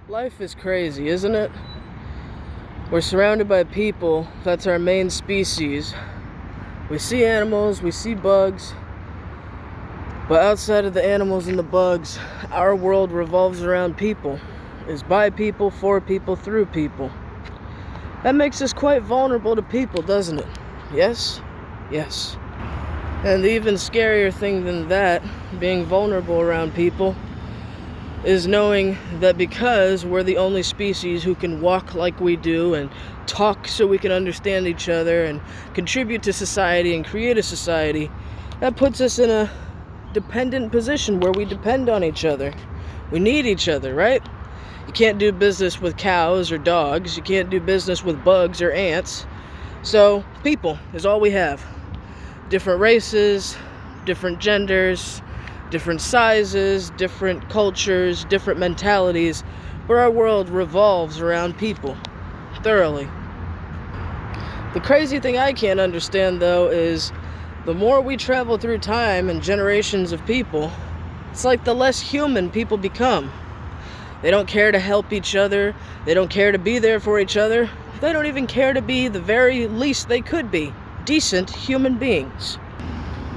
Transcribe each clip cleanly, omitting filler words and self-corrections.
Life is crazy, isn't it? We're surrounded by people. That's our main species. We see animals, we see bugs, but outside of the animals and the bugs, our world revolves around people. Is by people, for people, through people. That makes us quite vulnerable to people, doesn't it? Yes? Yes. And the even scarier thing than that, being vulnerable around people, is knowing that because we're the only species who can walk like we do and talk so we can understand each other and contribute to society and create a society, that puts us in a dependent position where we depend on each other. We need each other, right? You can't do business with cows or dogs. You can't do business with bugs or ants. So people is all we have. Different races, different genders, different sizes, different cultures, different mentalities, but our world revolves around people, thoroughly. The crazy thing I can't understand, though, is the more we travel through time and generations of people, it's like the less human people become. They don't care to help each other, they don't care to be there for each other, they don't even care to be the very least they could be, decent human beings.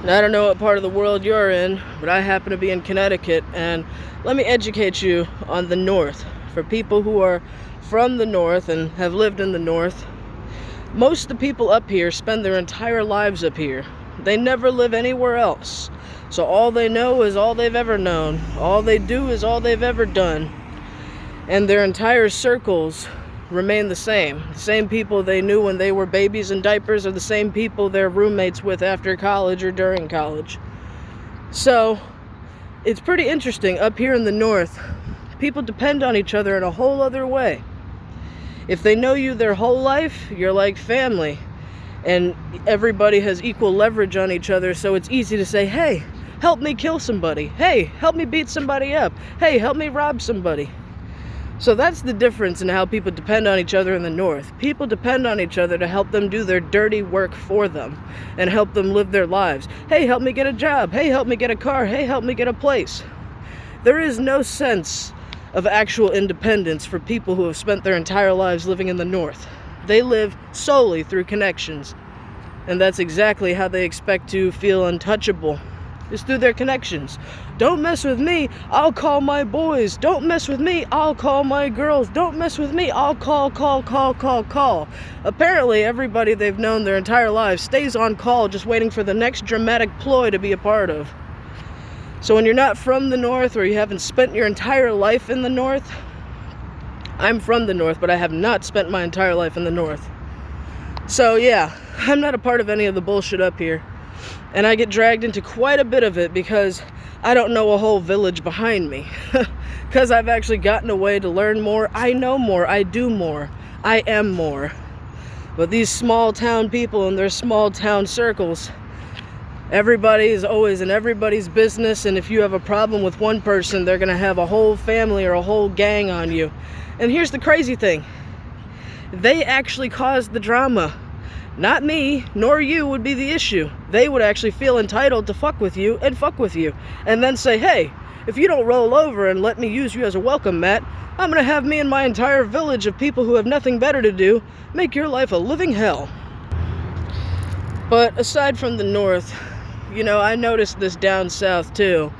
And I don't know what part of the world you're in, but I happen to be in Connecticut, and let me educate you on the North. For people who are from the North and have lived in the North, most of the people up here spend their entire lives up here. They never live anywhere else. So all they know is all they've ever known. All they do is all they've ever done. And their entire circles remain the same. The same people they knew when they were babies in diapers are the same people they're roommates with after college or during college. So it's pretty interesting. Up here in the North, people depend on each other in a whole other way. If they know you their whole life, you're like family. And everybody has equal leverage on each other, so it's easy to say, hey, help me kill somebody. Hey, help me beat somebody up. Hey, help me rob somebody. So that's the difference in how people depend on each other in the North. People depend on each other to help them do their dirty work for them and help them live their lives. Hey, help me get a job. Hey, help me get a car. Hey, help me get a place. There is no sense of actual independence for people who have spent their entire lives living in the North. They live solely through connections, and that's exactly how they expect to feel untouchable. Is through their connections. Don't mess with me, I'll call my boys. Don't mess with me, I'll call my girls. Don't mess with me, I'll call. Apparently, everybody they've known their entire lives stays on call just waiting for the next dramatic ploy to be a part of. So when you're not from the North or you haven't spent your entire life in the North, I'm from the North, but I have not spent my entire life in the North. So yeah, I'm not a part of any of the bullshit up here. And I get dragged into quite a bit of it because I don't know a whole village behind me. Because I've actually gotten away to learn more. I know more. I do more. I am more. But these small town people in their small town circles, everybody is always in everybody's business. And if you have a problem with one person, they're going to have a whole family or a whole gang on you. And here's the crazy thing. They actually caused the drama. Not me, nor you would be the issue. They would actually feel entitled to fuck with you, and then say, hey, if you don't roll over and let me use you as a welcome mat, I'm gonna have me and my entire village of people who have nothing better to do make your life a living hell. But aside from the North, I noticed this down south too.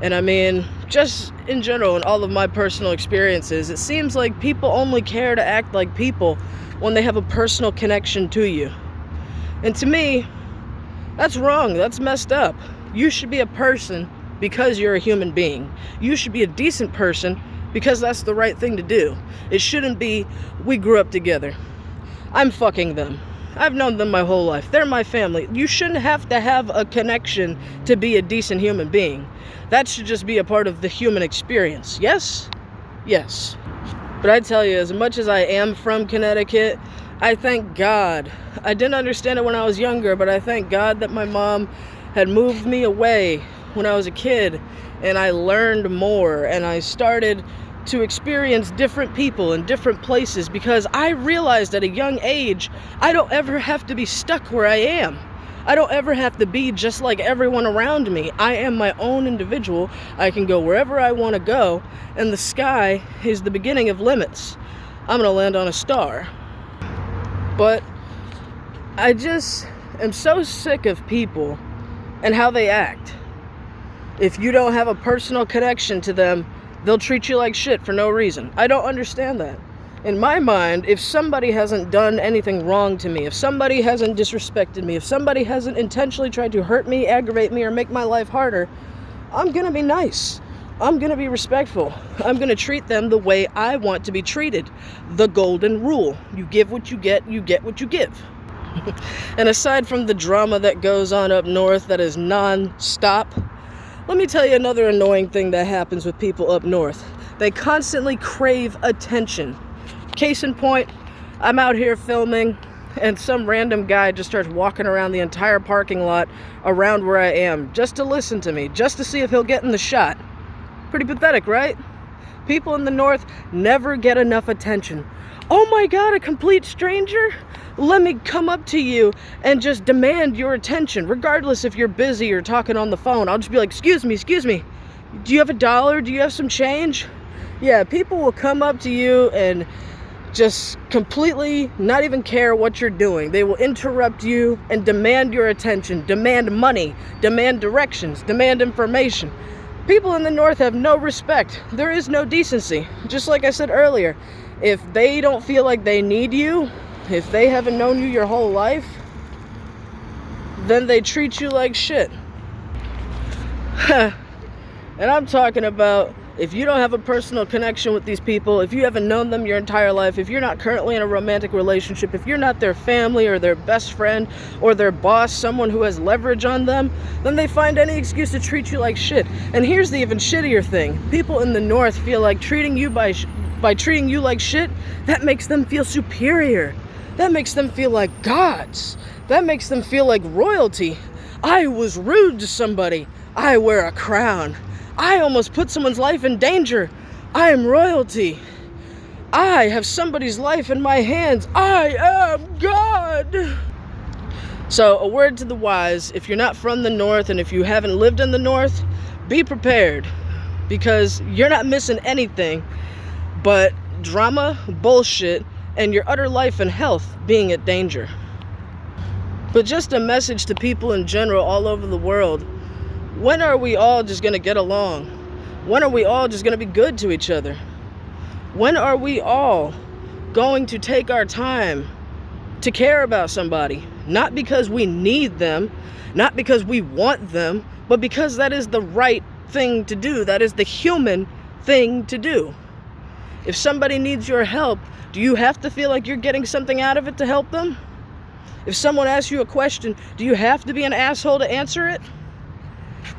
And I mean, just in general, in all of my personal experiences, it seems like people only care to act like people when they have a personal connection to you. And to me, that's wrong. That's messed up. You should be a person because you're a human being. You should be a decent person because that's the right thing to do. It shouldn't be, we grew up together, I'm fucking them, I've known them my whole life, they're my family. You shouldn't have to have a connection to be a decent human being. That should just be a part of the human experience. Yes? Yes. But I tell you, as much as I am from Connecticut, I thank God. I didn't understand it when I was younger, but I thank God that my mom had moved me away when I was a kid, and I learned more, and I started to experience different people in different places, because I realized at a young age, I don't ever have to be stuck where I am. I don't ever have to be just like everyone around me. I am my own individual. I can go wherever I want to go, and the sky is the beginning of limits. I'm gonna land on a star. But I just am so sick of people and how they act. If you don't have a personal connection to them, they'll treat you like shit for no reason. I don't understand that. In my mind, if somebody hasn't done anything wrong to me, if somebody hasn't disrespected me, if somebody hasn't intentionally tried to hurt me, aggravate me, or make my life harder, I'm gonna be nice. I'm gonna be respectful. I'm gonna treat them the way I want to be treated. The golden rule. You give what you get what you give. And aside from the drama that goes on up north that is non-stop, let me tell you another annoying thing that happens with people up north. They constantly crave attention. Case in point, I'm out here filming and some random guy just starts walking around the entire parking lot around where I am just to listen to me, just to see if he'll get in the shot. Pretty pathetic, right? People in the north never get enough attention. Oh my God, a complete stranger? Let me come up to you and just demand your attention, regardless if you're busy or talking on the phone. I'll just be like, excuse me, do you have $1? Do you have some change? Yeah, people will come up to you and just completely not even care what you're doing. They will interrupt you and demand your attention, demand money, demand directions, demand information. People in the north have no respect. There is no decency. Just like I said earlier, if they don't feel like they need you, if they haven't known you your whole life, then they treat you like shit. And I'm talking about if you don't have a personal connection with these people, if you haven't known them your entire life, if you're not currently in a romantic relationship, if you're not their family or their best friend or their boss, someone who has leverage on them, then they find any excuse to treat you like shit. And here's the even shittier thing. People in the north feel like treating you by treating you like shit, that makes them feel superior. That makes them feel like gods. That makes them feel like royalty. I was rude to somebody. I wear a crown. I almost put someone's life in danger. I am royalty. I have somebody's life in my hands. I am God. So, a word to the wise, if you're not from the north and if you haven't lived in the north, be prepared, because you're not missing anything but drama, bullshit, and your utter life and health being at danger. But just a message to people in general all over the world. When are we all just going to get along? When are we all just going to be good to each other? When are we all going to take our time to care about somebody? Not because we need them, not because we want them, but because that is the right thing to do. That is the human thing to do. If somebody needs your help, do you have to feel like you're getting something out of it to help them? If someone asks you a question, do you have to be an asshole to answer it?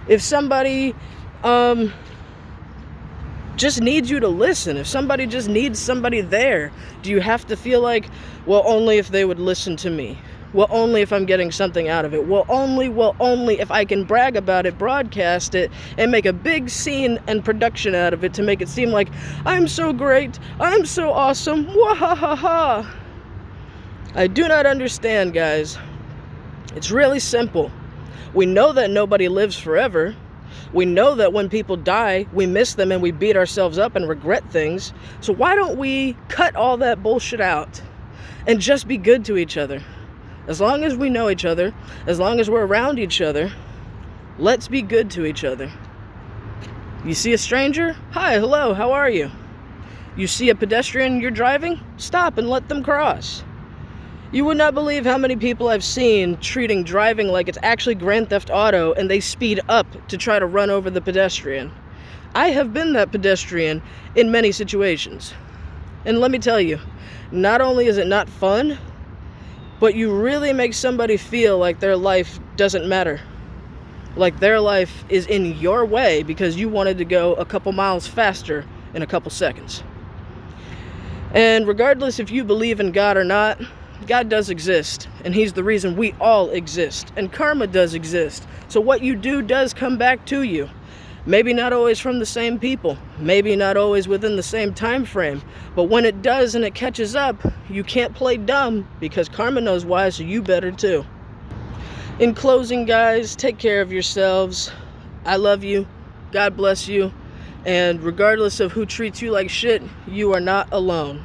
If somebody just needs you to listen, if somebody just needs somebody there, do you have to feel like, well, only if they would listen to me? Well, only if I'm getting something out of it. Well, only if I can brag about it, broadcast it, and make a big scene and production out of it to make it seem like I'm so great, I'm so awesome, wahahaha. I do not understand, guys. It's really simple. We know that nobody lives forever. We know that when people die, we miss them and we beat ourselves up and regret things. So why don't we cut all that bullshit out and just be good to each other? As long as we know each other, as long as we're around each other, let's be good to each other. You see a stranger? Hi, hello, how are you? You see a pedestrian you're driving? Stop and let them cross. You would not believe how many people I've seen treating driving like it's actually Grand Theft Auto and they speed up to try to run over the pedestrian. I have been that pedestrian in many situations. And let me tell you, not only is it not fun, but you really make somebody feel like their life doesn't matter. Like their life is in your way because you wanted to go a couple miles faster in a couple seconds. And regardless if you believe in God or not, God does exist, and He's the reason we all exist, and karma does exist. So what you do does come back to you. Maybe not always from the same people, maybe not always within the same time frame, but when it does and it catches up, you can't play dumb because karma knows why, so you better too. In closing, guys, take care of yourselves. I love you. God bless you. And regardless of who treats you like shit, you are not alone.